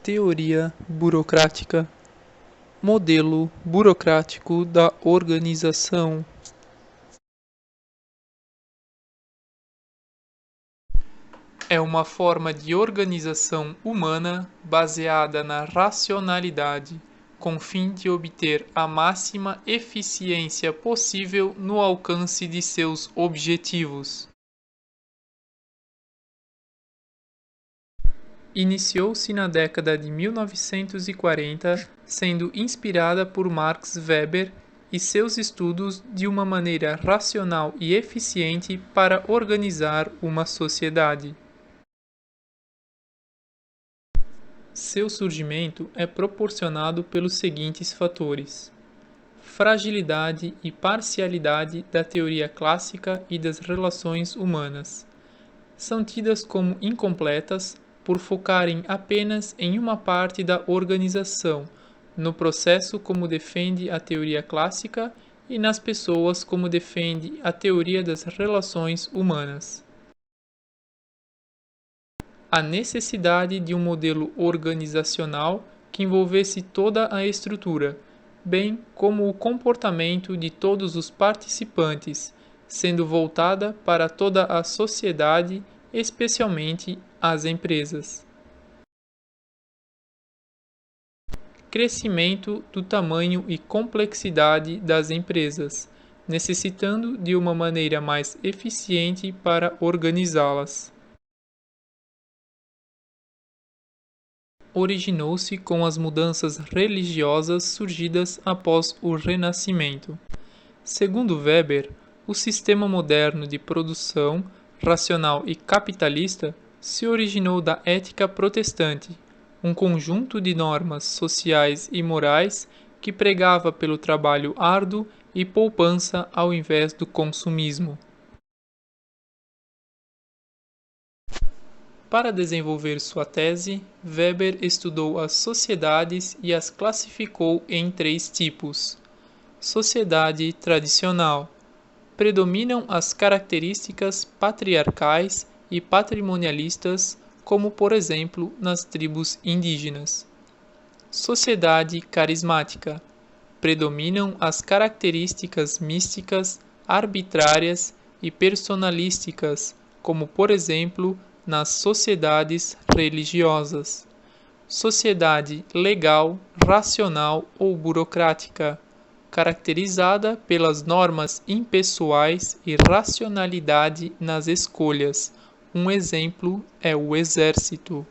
Teoria burocrática. Modelo burocrático da organização. É uma forma de organização humana baseada na racionalidade, com fim de obter a máxima eficiência possível no alcance de seus objetivos. Iniciou-se na década de 1940, sendo inspirada por Max Weber e seus estudos de uma maneira racional e eficiente para organizar uma sociedade. Seu surgimento é proporcionado pelos seguintes fatores: fragilidade e parcialidade da teoria clássica e das relações humanas. São tidas como incompletas por focarem apenas em uma parte da organização, no processo como defende a teoria clássica e nas pessoas como defende a teoria das relações humanas. A necessidade de um modelo organizacional que envolvesse toda a estrutura, bem como o comportamento de todos os participantes, sendo voltada para toda a sociedade, especialmente as empresas. Crescimento do tamanho e complexidade das empresas, necessitando de uma maneira mais eficiente para organizá-las. Originou-se com as mudanças religiosas surgidas após o Renascimento. Segundo Weber, o sistema moderno de produção, racional e capitalista se originou da ética protestante, um conjunto de normas sociais e morais que pregava pelo trabalho árduo e poupança ao invés do consumismo. Para desenvolver sua tese, Weber estudou as sociedades e as classificou em 3 tipos. Sociedade tradicional. Predominam as características patriarcais e patrimonialistas, como por exemplo nas tribos indígenas. Sociedade carismática. Predominam as características místicas, arbitrárias e personalísticas, como por exemplo nas sociedades religiosas. Sociedade legal, racional ou burocrática, caracterizada pelas normas impessoais e racionalidade nas escolhas. Um exemplo é o exército.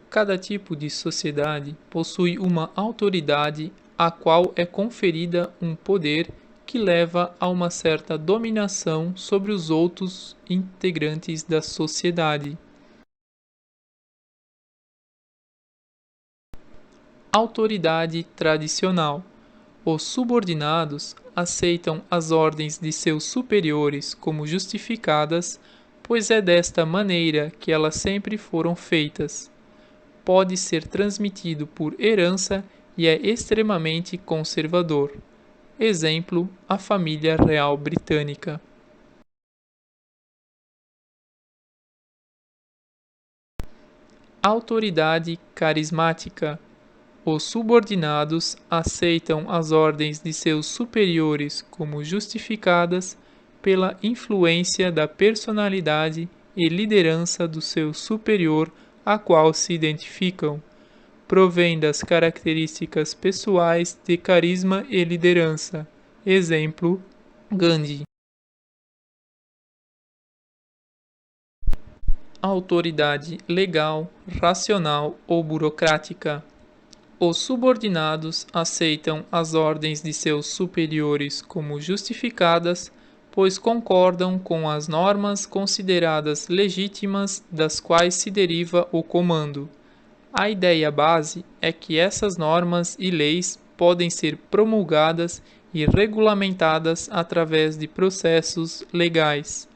Cada tipo de sociedade possui uma autoridade à qual é conferida um poder que leva a uma certa dominação sobre os outros integrantes da sociedade. Autoridade tradicional. Os subordinados aceitam as ordens de seus superiores como justificadas, pois é desta maneira que elas sempre foram feitas. Pode ser transmitido por herança e é extremamente conservador. Exemplo, a família real britânica. Autoridade carismática. Os subordinados aceitam as ordens de seus superiores como justificadas pela influência da personalidade e liderança do seu superior a qual se identificam. Provém das características pessoais de carisma e liderança. Exemplo, Gandhi. Autoridade legal, racional ou burocrática. Os subordinados aceitam as ordens de seus superiores como justificadas, pois concordam com as normas consideradas legítimas das quais se deriva o comando. A ideia base é que essas normas e leis podem ser promulgadas e regulamentadas através de processos legais.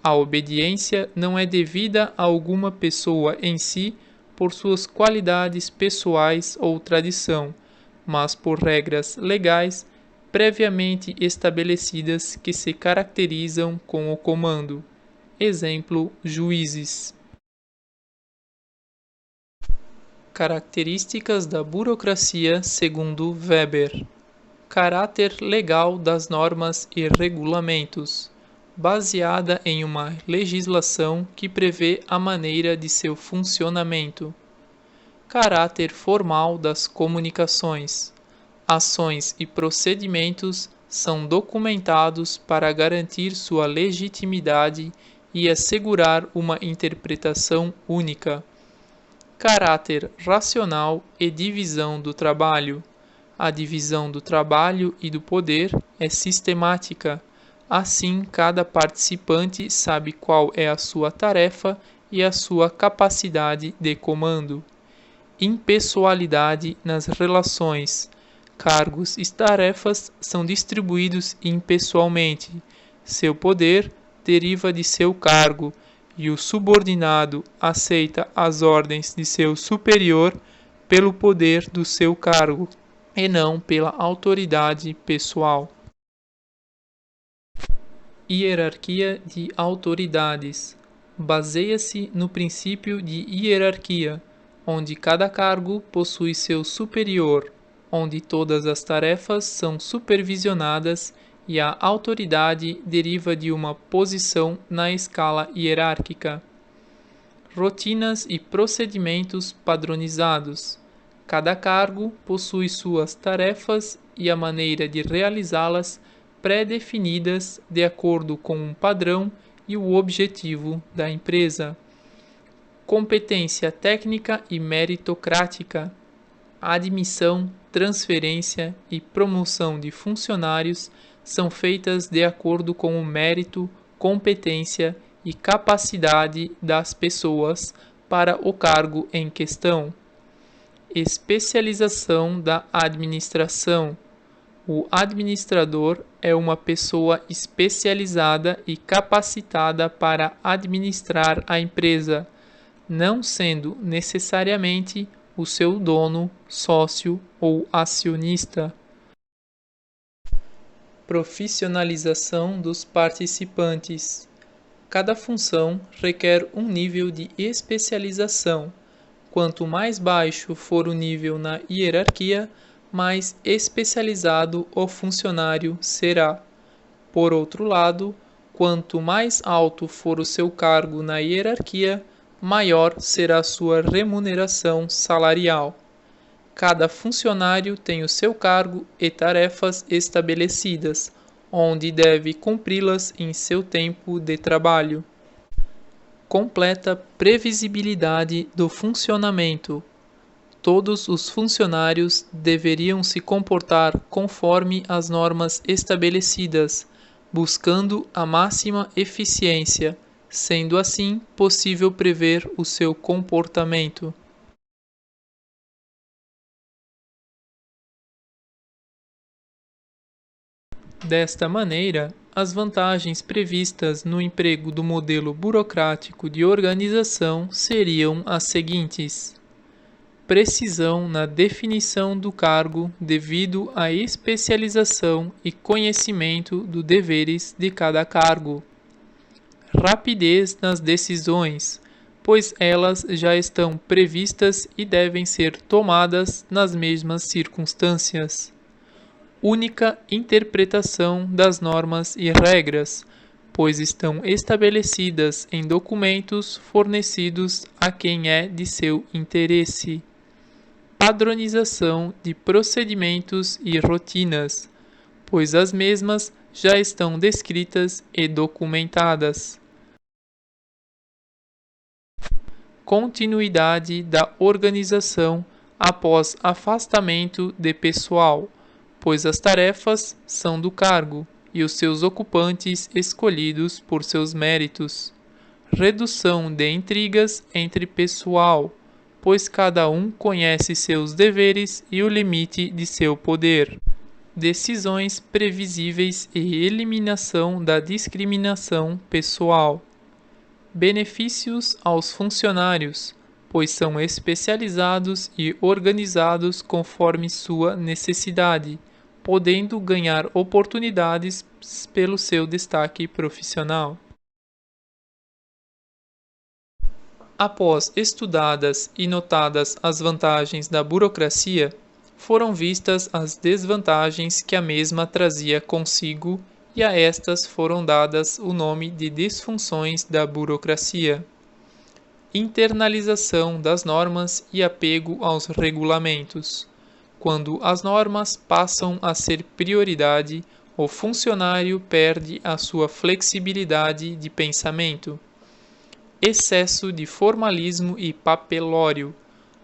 A obediência não é devida a alguma pessoa em si por suas qualidades pessoais ou tradição, mas por regras legais previamente estabelecidas que se caracterizam com o comando. Exemplo, juízes. Características da burocracia segundo Weber. Caráter legal das normas e regulamentos, baseada em uma legislação que prevê a maneira de seu funcionamento. Caráter formal das comunicações. Ações e procedimentos são documentados para garantir sua legitimidade e assegurar uma interpretação única. Caráter racional e divisão do trabalho. A divisão do trabalho e do poder é sistemática. Assim, cada participante sabe qual é a sua tarefa e a sua capacidade de comando. Impessoalidade nas relações. Cargos e tarefas são distribuídos impessoalmente. Seu poder deriva de seu cargo e o subordinado aceita as ordens de seu superior pelo poder do seu cargo e não pela autoridade pessoal. Hierarquia de autoridades. Baseia-se no princípio de hierarquia, onde cada cargo possui seu superior, onde todas as tarefas são supervisionadas e a autoridade deriva de uma posição na escala hierárquica. Rotinas e procedimentos padronizados. Cada cargo possui suas tarefas e a maneira de realizá-las pré-definidas de acordo com um padrão e o objetivo da empresa. Competência técnica e meritocrática. Admissão, transferência e promoção de funcionários são feitas de acordo com o mérito, competência e capacidade das pessoas para o cargo em questão. Especialização da administração. O administrador é uma pessoa especializada e capacitada para administrar a empresa, não sendo necessariamente o seu dono, sócio ou acionista. Profissionalização dos participantes. Cada função requer um nível de especialização. Quanto mais baixo for o nível na hierarquia, mais especializado o funcionário será. Por outro lado, quanto mais alto for o seu cargo na hierarquia, maior será sua remuneração salarial. Cada funcionário tem o seu cargo e tarefas estabelecidas, onde deve cumpri-las em seu tempo de trabalho. Completa previsibilidade do funcionamento. Todos os funcionários deveriam se comportar conforme as normas estabelecidas, buscando a máxima eficiência, sendo assim possível prever o seu comportamento. Desta maneira, as vantagens previstas no emprego do modelo burocrático de organização seriam as seguintes: precisão na definição do cargo devido à especialização e conhecimento dos deveres de cada cargo. Rapidez nas decisões, pois elas já estão previstas e devem ser tomadas nas mesmas circunstâncias. Única interpretação das normas e regras, pois estão estabelecidas em documentos fornecidos a quem é de seu interesse. Padronização de procedimentos e rotinas, pois as mesmas já estão descritas e documentadas. Continuidade da organização após afastamento de pessoal, pois as tarefas são do cargo e os seus ocupantes escolhidos por seus méritos. Redução de intrigas entre pessoal, pois cada um conhece seus deveres e o limite de seu poder. Decisões previsíveis e eliminação da discriminação pessoal. Benefícios aos funcionários, pois são especializados e organizados conforme sua necessidade, podendo ganhar oportunidades pelo seu destaque profissional. Após estudadas e notadas as vantagens da burocracia, foram vistas as desvantagens que a mesma trazia consigo e a estas foram dadas o nome de disfunções da burocracia. Internalização das normas e apego aos regulamentos. Quando as normas passam a ser prioridade, o funcionário perde a sua flexibilidade de pensamento. Excesso de formalismo e papelório.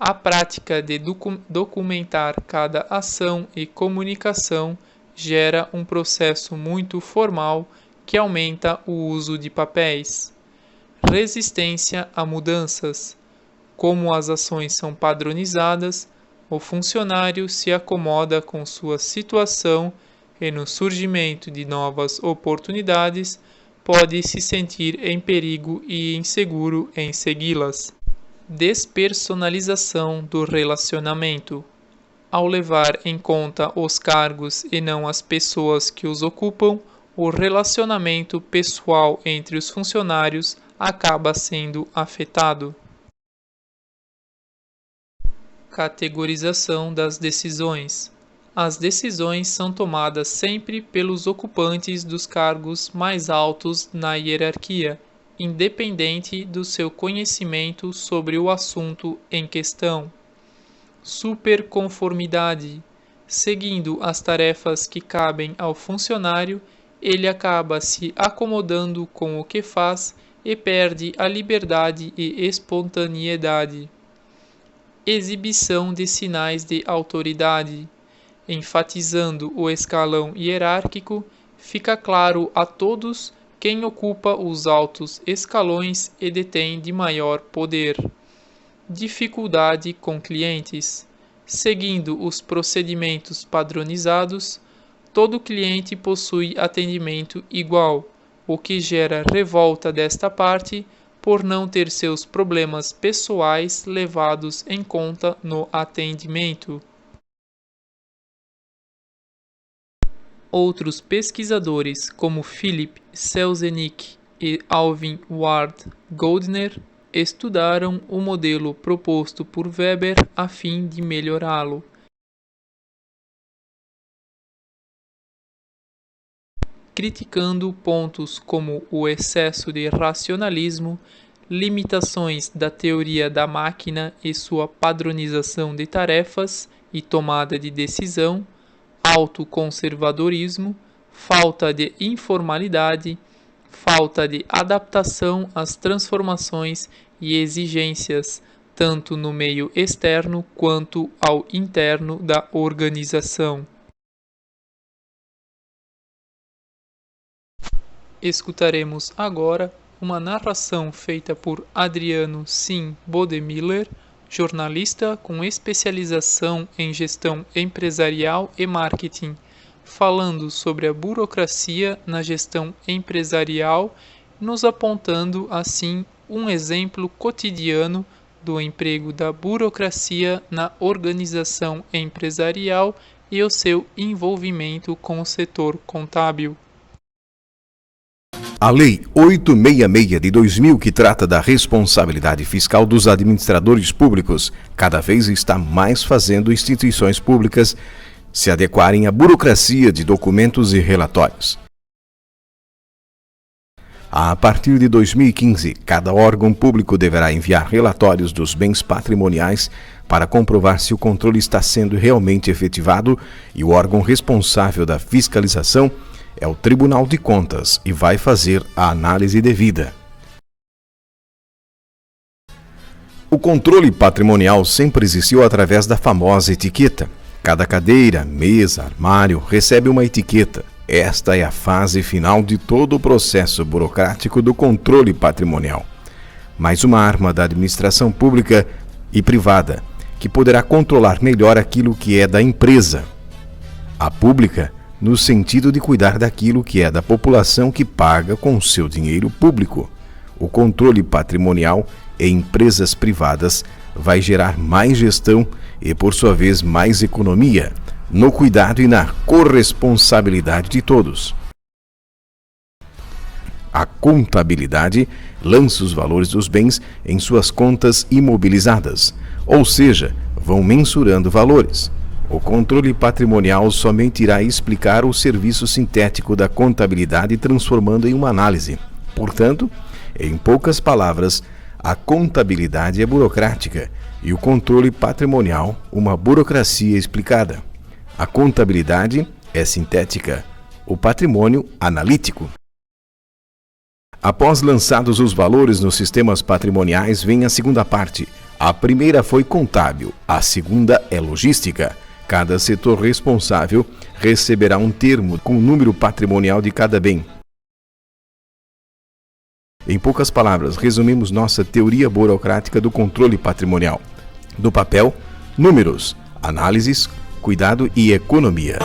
A prática de documentar cada ação e comunicação gera um processo muito formal que aumenta o uso de papéis. Resistência a mudanças. Como as ações são padronizadas, o funcionário se acomoda com sua situação e, no surgimento de novas oportunidades, pode se sentir em perigo e inseguro em segui-las. Despersonalização do relacionamento. Ao levar em conta os cargos e não as pessoas que os ocupam, o relacionamento pessoal entre os funcionários acaba sendo afetado. Categorização das decisões. As decisões são tomadas sempre pelos ocupantes dos cargos mais altos na hierarquia, independente do seu conhecimento sobre o assunto em questão. Superconformidade. Seguindo as tarefas que cabem ao funcionário, ele acaba se acomodando com o que faz e perde a liberdade e espontaneidade. Exibição de sinais de autoridade. Enfatizando o escalão hierárquico, fica claro a todos quem ocupa os altos escalões e detém de maior poder. Dificuldade com clientes. Seguindo os procedimentos padronizados, todo cliente possui atendimento igual, o que gera revolta desta parte por não ter seus problemas pessoais levados em conta no atendimento. Outros pesquisadores, como Philip Selznick e Alvin Ward Goldner, estudaram o modelo proposto por Weber a fim de melhorá-lo. Criticando pontos como o excesso de racionalismo, limitações da teoria da máquina e sua padronização de tarefas e tomada de decisão, autoconservadorismo, falta de informalidade, falta de adaptação às transformações e exigências, tanto no meio externo quanto ao interno da organização. Escutaremos agora uma narração feita por Adriano Sim Bodemiller, jornalista com especialização em gestão empresarial e marketing, falando sobre a burocracia na gestão empresarial, nos apontando assim um exemplo cotidiano do emprego da burocracia na organização empresarial e o seu envolvimento com o setor contábil. A Lei 866 de 2000, que trata da responsabilidade fiscal dos administradores públicos, cada vez está mais fazendo instituições públicas se adequarem à burocracia de documentos e relatórios. A partir de 2015, cada órgão público deverá enviar relatórios dos bens patrimoniais para comprovar se o controle está sendo realmente efetivado, e o órgão responsável da fiscalização é o Tribunal de Contas e vai fazer a análise devida. O controle patrimonial sempre existiu através da famosa etiqueta. Cada cadeira, mesa, armário recebe uma etiqueta. Esta é a fase final de todo o processo burocrático do controle patrimonial. Mais uma arma da administração pública e privada, que poderá controlar melhor aquilo que é da empresa. A pública, no sentido de cuidar daquilo que é da população que paga com o seu dinheiro público. O controle patrimonial em empresas privadas vai gerar mais gestão e, por sua vez, mais economia, no cuidado e na corresponsabilidade de todos. A contabilidade lança os valores dos bens em suas contas imobilizadas, ou seja, vão mensurando valores. O controle patrimonial somente irá explicar o serviço sintético da contabilidade, transformando em uma análise. Portanto, em poucas palavras, a contabilidade é burocrática e o controle patrimonial uma burocracia explicada. A contabilidade é sintética, o patrimônio analítico. Após lançados os valores nos sistemas patrimoniais, vem a segunda parte. A primeira foi contábil, a segunda é logística. Cada setor responsável receberá um termo com o número patrimonial de cada bem. Em poucas palavras, resumimos nossa teoria burocrática do controle patrimonial. Do papel, números, análises, cuidado e economia.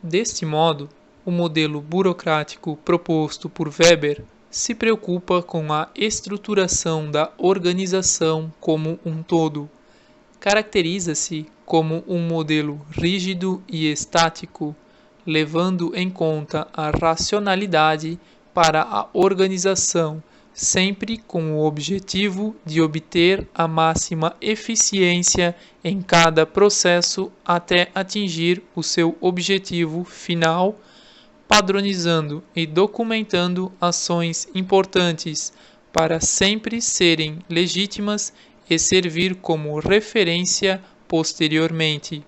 Deste modo, o modelo burocrático proposto por Weber se preocupa com a estruturação da organização como um todo. Caracteriza-se como um modelo rígido e estático, levando em conta a racionalidade para a organização, sempre com o objetivo de obter a máxima eficiência em cada processo até atingir o seu objetivo final, padronizando e documentando ações importantes para sempre serem legítimas e servir como referência posteriormente.